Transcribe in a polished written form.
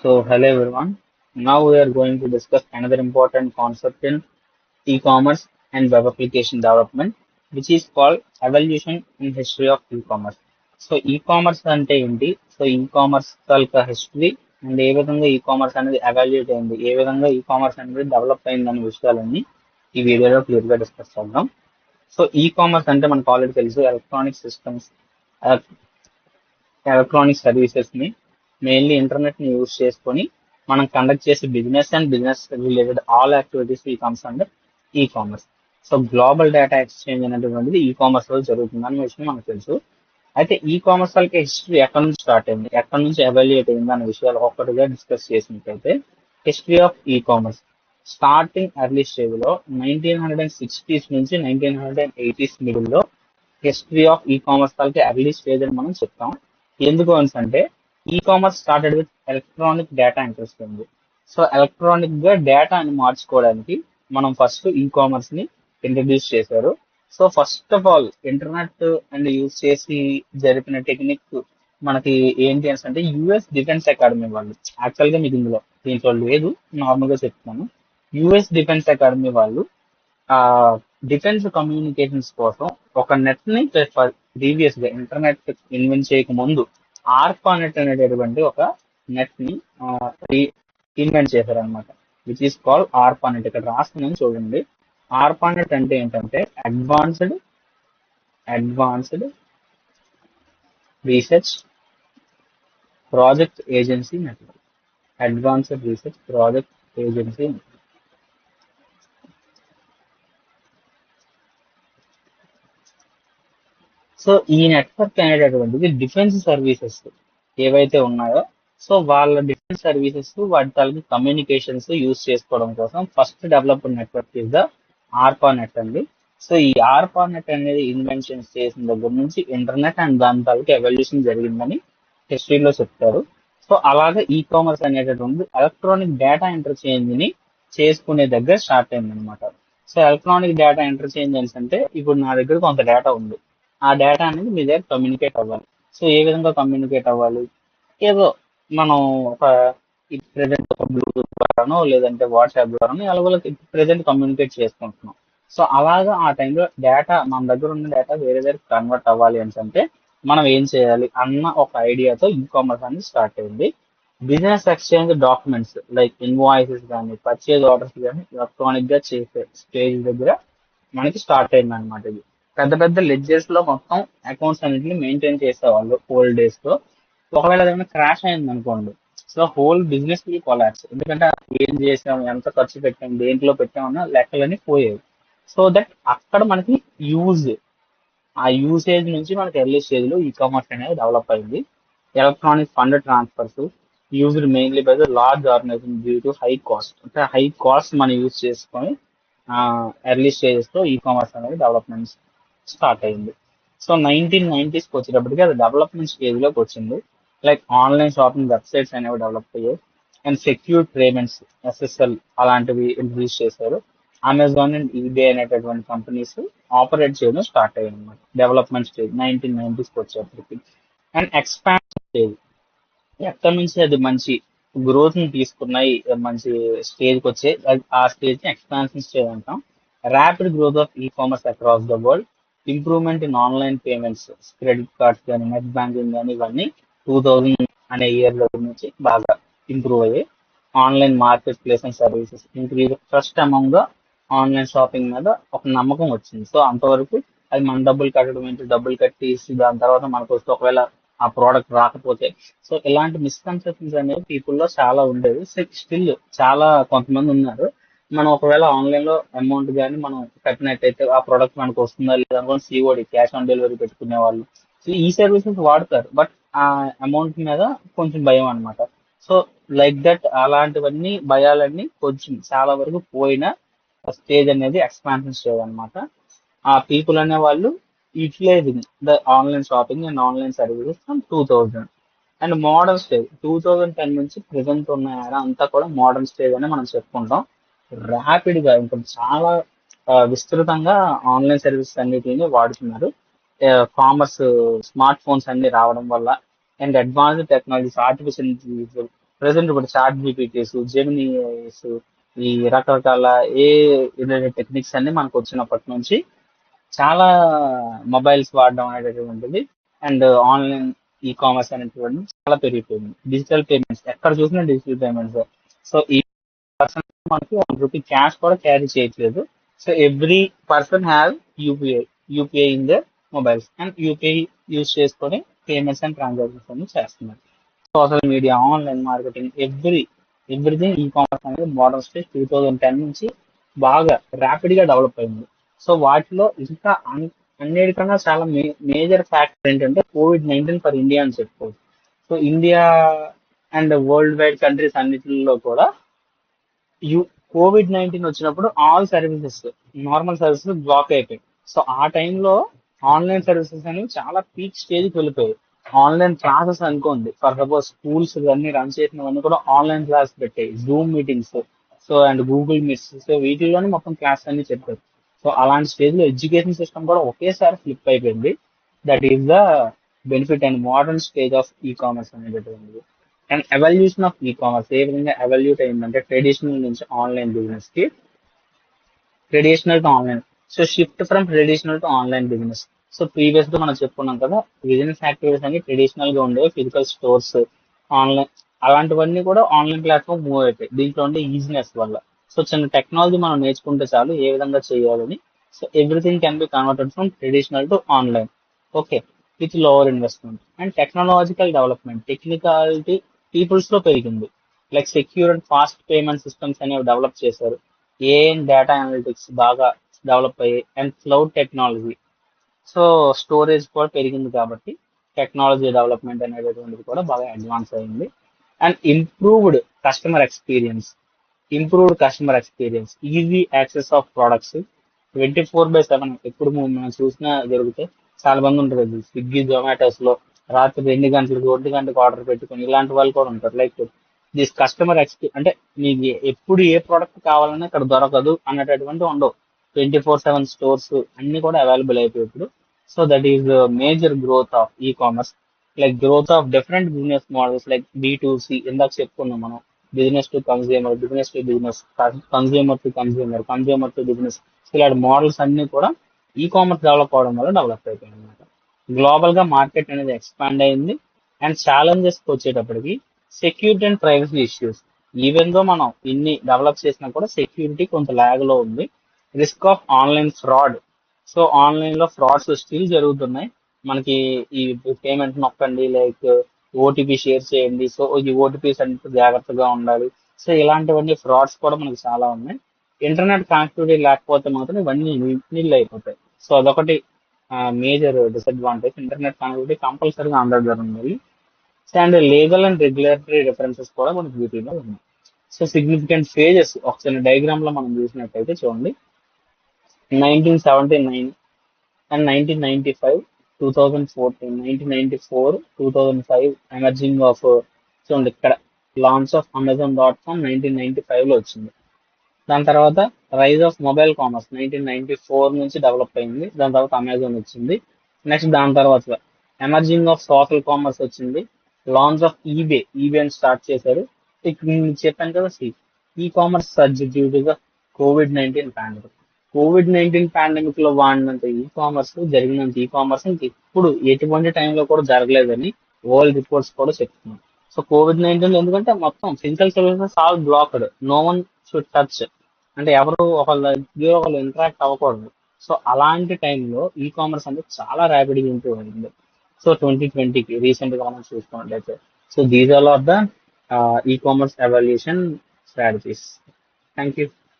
Hello everyone. Now we are going to discuss another important concept in e-commerce and web application development, which is called evolution in history of e-commerce. E-commerce అంటే ఏంటి? E commerce తాలూకా history and ఏ విధంగా e commerce అనేది evaluate అయింది, ఏ విధంగా e commerce అనేది develop అయింది అనే విషయాలన్నీ ఈ వీడియోలో క్లియర్ గా డిస్కస్ చేద్దాం. ఈ కామర్స్ అంటే మనకు ఆల్రెడీ తెలుసు, ఎలక్ట్రానిక్ సిస్టమ్స్, ఎలక్ట్రానిక్ సర్వీసెస్ ని మెయిన్లీ ఇంటర్నెట్ ని యూజ్ చేసుకొని మనం కండక్ట్ చేసే business and business related all activities e comes under e commerce. Global data exchange అనేటువంటిది ఈ కామర్స్ లో జరుగుతుందన్న విషయం మనకు తెలుసు. అయితే ఈ కామర్స్ వాళ్ళకి హిస్టరీ ఎక్కడి నుంచి స్టార్ట్ అయింది, ఎక్కడి నుంచి ఎవాల్యుయేట్ అయింది అనే విషయాలు ఒక్కటిగా డిస్కస్ చేసినట్లయితే, history of e commerce starting early stage లో 1960s నుంచి 1980s మిడిల్ లో హిస్టరీ ఆఫ్ ఈ కామర్స్ వాళ్ళకి ఎర్లీ స్టేజ్ అని మనం చెప్తాం. ఎందుకు అంటే e-commerce started with electronic data interest ఉంది. ఎలక్ట్రానిక్ గా డేటాని మార్చుకోవడానికి మనం ఫస్ట్ ఈ-కామర్స్ ని ఇంట్రడ్యూస్ చేశారు. First of all internet and use చేసి జరిపిన టెక్నిక్ మనకి ఏంటి అంటే యుఎస్ డిఫెన్స్ అకాడమీ వాళ్ళు, యాక్చువల్ గా మీకు దీంట్లో లేదు, నార్మల్ గా చెప్తున్నాను. యుఎస్ డిఫెన్స్ అకాడమీ వాళ్ళు ఆ డిఫెన్స్ కమ్యూనికేషన్స్ కోసం ఒక నెట్ ని ప్రీవియస్ గా ఇంటర్నెట్ ఇన్వెంట్ చేయక ముందు ఆర్పానెట్ అనేటటువంటి ఒక నెట్ ని ఇన్వెంట్ చేశారు అనమాట, విచ్ ఈస్ కాల్డ్ ఆర్పానెట్. ఇక్కడ రాస్తున్నాను చూడండి. ఆర్పానెట్ అంటే ఏంటంటే advanced research project agency network. Advanced research project agency. ఈ నెట్వర్క్ అనేటటువంటిది డిఫెన్స్ సర్వీసెస్ ఏవైతే ఉన్నాయో, వాళ్ళ డిఫెన్స్ సర్వీసెస్ వాటి తాలూకు కమ్యూనికేషన్స్ యూజ్ చేసుకోవడం కోసం first developed network is the ARPANET అండి. ఈ ఆర్పానెట్ అనేది ఇన్వెన్షన్స్ చేసిన దగ్గర నుంచి ఇంటర్నెట్ అండ్ దాని తాలూకు ఎవల్యూషన్ జరిగిందని హిస్టరీలో చెప్తారు. అలాగే ఈ-కామర్స్ అనేటటువంటి ఎలక్ట్రానిక్ డేటా ఇంటర్చేంజ్ ని చేసుకునే దగ్గర స్టార్ట్ అయింది అనమాట. ఎలక్ట్రానిక్ డేటా ఇంటర్చేంజ్ అంటే ఇప్పుడు నా దగ్గర కొంత డేటా ఉంది, ఆ డేటా అనేది మీ దగ్గర కమ్యూనికేట్ అవ్వాలి. ఏ విధంగా కమ్యూనికేట్ అవ్వాలి? ఏదో మనం ఒక ప్రెసెంట్ ఒక బ్లూటూత్ ద్వారానో లేదంటే వాట్సాప్ ద్వారానో ఎలాగో ప్రెసెంట్ కమ్యూనికేట్ చేసుకుంటున్నాం. అలాగా ఆ టైంలో డేటా, మన దగ్గర ఉన్న డేటా వేరే దగ్గర కన్వర్ట్ అవ్వాలి అంటే మనం ఏం చేయాలి అన్న ఒక ఐడియాతో ఈ-కామర్స్ అనేది స్టార్ట్ అయింది. Business exchange documents like invoices కానీ పర్చేజ్ ఆర్డర్స్ కానీ ఎలక్ట్రానిక్ గా చేసే స్టేజ్ దగ్గర మనకి స్టార్ట్ అయింది అనమాట. ఇది పెద్ద పెద్ద లెడ్జెస్ లో మొత్తం అకౌంట్స్ అన్నింటిని మెయింటైన్ చేసేవాళ్ళు ఓల్డ్ డేస్ లో. ఒకవేళ ఏదైనా క్రాష్ అయింది అనుకోండి, హోల్ బిజినెస్ కి కొలాప్స్. ఎందుకంటే ఏం చేసాం, ఎంత ఖర్చు పెట్టాం, దేంట్లో పెట్టామన్న లెక్కలన్నీ పోయేవి. దట్ అక్కడ మనకి ఆ యూసేజ్ నుంచి మనకి ఎర్లీ స్టేజ్ లో ఈ-కామర్స్ అనేది డెవలప్ అయింది. Electronic fund transfers used mainly by the large organization due to high cost. అంటే హై కాస్ట్ మనం యూజ్ చేసుకొని ఎర్లీ స్టేజెస్ లో ఈ-కామర్స్ అనేది డెవలప్మెంట్ స్టార్ట్ అయింది. 1990s వచ్చేటప్పటికి అది డెవలప్మెంట్ స్టేజ్ లోకి వచ్చింది. లైక్ ఆన్లైన్ షాపింగ్ వెబ్సైట్స్ అనేవి డెవలప్ అయ్యాయి అండ్ సెక్యూర్ పేమెంట్స్ ఎస్ఎస్ఎల్ అలాంటివి ఇంట్రడ్యూస్ చేశారు. అమెజాన్ అండ్ ఈబే అనేటటువంటి కంపెనీస్ ఆపరేట్ చేయడం స్టార్ట్ అయ్యాయి అనమాట. డెవలప్మెంట్ స్టేజ్ 1990s వచ్చేటప్పటికి. అండ్ ఎక్స్పాన్షన్ స్టేజ్, ఎక్కడి నుంచి అది మంచి గ్రోత్ ని తీసుకున్నాయి, మంచి స్టేజ్ కి వచ్చే ఆ స్టేజ్ ని ఎక్స్పాన్షన్ స్టేజ్ అంటాం. Rapid growth of e-commerce across the world, improvement in online payments, credit cards కానీ నెట్ బ్యాంకింగ్ కానీ ఇవన్నీ 2000 అనే ఇయర్ లో నుంచి బాగా ఇంప్రూవ్ అయ్యాయి. Online market place and services increase trust among the online shopping మీద ఒక నమ్మకం వచ్చింది. అంతవరకు అది మన డబ్బులు కట్టడం ఏంటి, డబ్బులు కట్టేసి దాని తర్వాత మనకు వస్తే ఒకవేళ ఆ ప్రోడక్ట్ రాకపోతే, ఇలాంటి మిస్కన్సెప్షన్స్ అనేవి పీపుల్ లో చాలా ఉండేవి. స్టిల్ చాలా కొంతమంది ఉన్నారు. మనం ఒకవేళ ఆన్లైన్ లో అమౌంట్ కానీ మనం కట్టినట్టయితే ఆ ప్రోడక్ట్ మనకు వస్తుందా లేదా అనుకోని సిఓడి క్యాష్ ఆన్ డెలివరీ పెట్టుకునే వాళ్ళు ఈ సర్వీసెస్ వాడతారు. బట్ ఆ అమౌంట్ మీద కొంచెం భయం అనమాట. లైక్ దట్ అలాంటివన్నీ భయాలన్నీ కొంచెం చాలా వరకు పోయిన స్టేజ్ అనేది ఎక్స్పాన్షన్ స్టేజ్ అనమాట. ఆ పీపుల్ అనే వాళ్ళు utilizing the online shopping and online services from 2000. And modern stage 2010 నుంచి ప్రెసెంట్ ఉన్న era అంతా కూడా మోడర్న్ స్టేజ్ అని మనం చెప్పుకుంటాం. ర్యాపిడ్ గా ఇంకా చాలా విస్తృతంగా ఆన్లైన్ సర్వీసెస్ అన్నిటిని వాడుతున్నారు. కామర్స్ స్మార్ట్ ఫోన్స్ అన్ని రావడం వల్ల and advanced technologies, artificial intelligence, present ఇప్పుడు చాట్ జీపీటీస్, జెమినీస్, ఈ రకరకాల ఏ రిలేటెడ్ టెక్నిక్స్ అన్ని మనకు వచ్చినప్పటి నుంచి చాలా మొబైల్స్ వాడడం అనేటటువంటిది అండ్ ఆన్లైన్ ఈ కామర్స్ అనేటువంటి చాలా పెరిగిపోయింది. డిజిటల్ పేమెంట్స్ ఎక్కడ చూసినా డిజిటల్ పేమెంట్స్. సో ఈ పర్సన్ మనకి 1 రూపీ క్యాష్ కూడా క్యారీ చేయట్లేదు. So every person have UPI UPI in the mobiles and UPI use చేసుకొని పేమెంట్స్ అండ్ ట్రాన్సాక్షన్స్ అన్ని చేస్తున్నారు. Social media, online marketing, everything e commerce అనేది మోడర్న్ స్టేజ్ 2010 నుంచి బాగా ర్యాపిడ్ గా డెవలప్ అయింది. సో వాటిలో ఇంకా అన్నిటికన్నా చాలా మేజర్ ఫ్యాక్టర్ ఏంటంటే COVID-19 ఫర్ ఇండియా అని చెప్పుకోవచ్చు. So India and world wide countries అన్నిటిలో కూడా COVID-19 వచ్చినప్పుడు all services, normal services block అయిపోయాయి. సో ఆ టైంలో ఆన్లైన్ సర్వీసెస్ అనేవి చాలా పీక్ స్టేజ్కి వెళ్ళిపోయాయి. ఆన్లైన్ క్లాసెస్ అనుకోండి, ఫర్ సపోజ్ స్కూల్స్ అన్ని రన్ చేసినవన్నీ కూడా ఆన్లైన్ క్లాస్ పెట్టాయి, Zoom meetings, so and Google meets, so వీటిల్లోనే మొత్తం క్లాస్ అన్ని చెప్పారు. సో అలాంటి స్టేజ్ లో ఎడ్యుకేషన్ సిస్టమ్ కూడా ఒకేసారి ఫ్లిప్ అయిపోయింది. That is the benefit and modern stage of e commerce అనేటటువంటిది. And evolution of e commerce ఏ విధంగా ఎవల్యూట్ అయిందంటే ట్రెడిషనల్ నుంచి ఆన్లైన్ బిజినెస్ కి, traditional to online. So shift from traditional to online business. So previous గా మనం చెప్పుకున్నాం కదా, బిజినెస్ యాక్టివిటీస్ అన్ని ట్రెడిషనల్ గా ఉండేవి, ఫిజికల్ స్టోర్స్, ఆన్లైన్, అలాంటివన్నీ కూడా ఆన్లైన్ ప్లాట్ఫామ్ మూవ్ అయిపోయి దీంట్లో ఉండే ఈజినెస్ వల్ల. సో చిన్న టెక్నాలజీ మనం నేర్చుకుంటే చాలు ఏ విధంగా చేయాలని. So everything can be converted from traditional to online. Okay, with lower investment and technological development, technicality peoples లో పెరిగింది. Like secure and fast payment systems అనేవి డెవలప్ చేశారు. ఏఐ అండ్ డేటా అనలిటిక్స్ బాగా డెవలప్ అయ్యాయి and cloud technology. So storage కూడా పెరిగింది కాబట్టి technology development అనేటటువంటిది కూడా బాగా అడ్వాన్స్ అయింది. And improved customer experience, easy access of products, 24/7 ఎప్పుడు మనం చూసినా దొరికితే. చాలా మంది ఉంటారు స్విగ్గీ, జొమాటోస్ లో రాత్రి 2 గంటలకు 1 గంటకు ఆర్డర్ పెట్టుకుని ఇలాంటి వాళ్ళు కూడా ఉంటారు. లైక్ దిస్ కస్టమర్ అంటే మీకు ఎప్పుడు ఏ ప్రోడక్ట్ కావాలన్నా ఇక్కడ దొరకదు అన్నటువంటి ఉండవు. 24/7 స్టోర్స్ అన్ని కూడా అవైలబుల్ అయిపోయి ఇప్పుడు. So that is major growth of e commerce. Like growth of different business models like B2C, ఇందాక చెప్పుకున్నాం మనం, business to consumer, business to business, consumer to consumer, consumer to business. ఇలాంటి మోడల్స్ అన్ని కూడా ఈ కామర్స్ డెవలప్ అవడం వల్ల develop అయిపోయింది అనమాట. గ్లోబల్ గా మార్కెట్ అనేది ఎక్స్పాండ్ అయింది. అండ్ ఛాలెంజెస్ వచ్చేటప్పటికి security and privacy issues. Even though మనం ఇన్ని డెవలప్ చేసినా కూడా సెక్యూరిటీ కొంత ల్యాగ్ లో ఉంది. Risk of online fraud. So online లో ఫ్రాడ్స్ స్టిల్ జరుగుతున్నాయి. మనకి ఈ పేమెంట్ నొక్కండి, లైక్ ఓటీపీ షేర్ చేయండి, సో ఈ ఓటీపీస్ అంటే జాగ్రత్తగా ఉండాలి. సో ఇలాంటివన్నీ ఫ్రాడ్స్ కూడా మనకి చాలా ఉన్నాయి. ఇంటర్నెట్ కనెక్టివిటీ లేకపోతే మాత్రం ఇవన్నీ నీళ్ళు అయిపోతాయి. సో అదొకటి మేజర్ డిసడ్వాంటేజ్. ఇంటర్నెట్ కనెక్టివిటీ కంపల్సరీగా అందరి ఉండాలి. And legal and regulatory references కూడా మనకి వీటిలో ఉన్నాయి. సో సిగ్నిఫికెంట్ ఫేజెస్ ఒకసారి డయాగ్రామ్ లో మనం చూసినట్టయితే చూడండి, 1979 అండ్ 1995, 2014, 1994, 2005 ఎమర్జింగ్ ఆఫ్, చూడండి ఇక్కడ లాంచ్ ఆఫ్ Amazon.com 1995 లో వచ్చింది. దాని తర్వాత రైజ్ ఆఫ్ మొబైల్ కామర్స్ 1994 నుంచి డెవలప్ అయింది. దాని తర్వాత అమెజాన్ వచ్చింది. నెక్స్ట్ దాని తర్వాత ఎమర్జింగ్ ఆఫ్ సోషల్ కామర్స్ వచ్చింది. లాంచ్ ఆఫ్ ఈబే అని స్టార్ట్ చేశారు. ఇక్కడ నేను చెప్పాను కదా, e commerce surge due to the COVID-19 pandemic. COVID-19 pandemic లో వాడినంత ఈ కామర్స్, జరిగినంత ఈ కామర్స్ ఇప్పుడు ఎటువంటి టైంలో కూడా జరగలేదని వరల్డ్ రిపోర్ట్స్ కూడా చెప్తున్నాయి. సో COVID-19 ఎందుకంటే మొత్తం physical services all blocked, no one should touch, అంటే ఎవరు ఒకళ్ళు ఇంటరాక్ట్ అవ్వకూడదు. సో అలాంటి టైంలో ఈ కామర్స్ అనేది చాలా ర్యాపిడ్ గా ఇంప్రూవ్ అయింది. సో 2020కి రీసెంట్ గా మనం చూసుకున్నట్లయితే, so these all are the e commerce evolution strategies. Thank you.